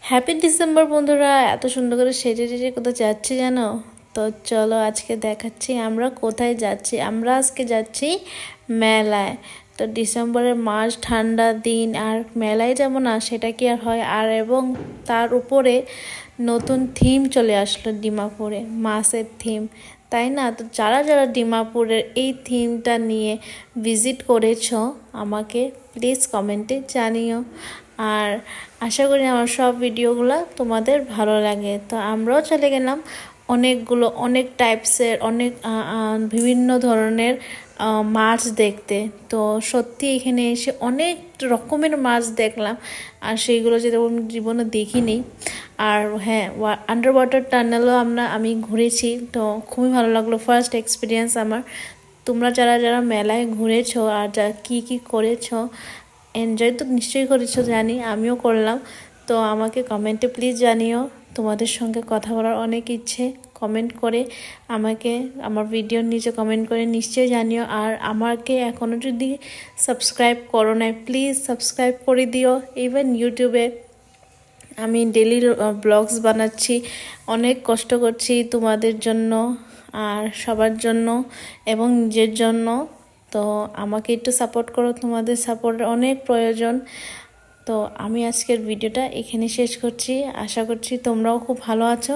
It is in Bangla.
হ্যাপি ডিসেম্বর বন্ধুরা, এত সুন্দর করে সেজে সেজে কোথায় যাচ্ছি জানো? তো চলো আজকে দেখাচ্ছি আমরা কোথায় যাচ্ছি। আমরা আজকে যাচ্ছি মেলায়। তো ডিসেম্বরের মাস, ঠান্ডা দিন, আর মেলায় যাবো না সেটা কি আর হয়? আর এবং তার উপরে নতুন থিম চলে আসলো ডিমাপুরে, মাসের থিম, তাই না? তো যারা যারা ডিমাপুরের এই থিমটা নিয়ে ভিজিট করেছো আমাকে প্লিজ কমেন্টে জানিও। আর আশা করি আমার সব ভিডিওগুলো তোমাদের ভালো লাগে। তো আমরাও চলে গেলাম অনেক টাইপসের, বিভিন্ন ধরনের মাছ দেখতে। তো সত্যি এখানে এসে অনেক রকমের মাছ দেখলাম, আর সেইগুলো যেটা জীবনে দেখিনি। আর হ্যাঁ, আন্ডার ওয়াটার টানেলও আমি ঘুরেছি, তো খুবই ভালো লাগলো, ফার্স্ট এক্সপিরিয়েন্স আমার। তোমরা যারা যারা মেলায় ঘুরেছো আর যা কী করেছো, এনজয় তো নিশ্চয়ই করেছো, জানি আমিও করলাম। তো আমাকে কমেন্টে প্লিজ জানিও, তোমাদের সঙ্গে কথা বলার অনেক ইচ্ছে। কমেন্ট করে আমাকে, আমার ভিডিওর নিচে কমেন্ট করে নিশ্চয়ই জানিও। আর আমাকে এখনও যদি সাবস্ক্রাইব করো না, প্লিজ সাবস্ক্রাইব করে দিও। ইভেন ইউটিউবে আমি ডেলি ব্লগস বানাচ্ছি, অনেক কষ্ট করছি তোমাদের জন্য আর সবার জন্য এবং নিজের জন্য। তো আমাকে একটু সাপোর্ট করো, তোমাদের সাপোর্টের অনেক প্রয়োজন। তো আমি আজকের ভিডিওটা এখানে শেষ করছি। আশা করছি তোমরাও খুব ভালো আছো।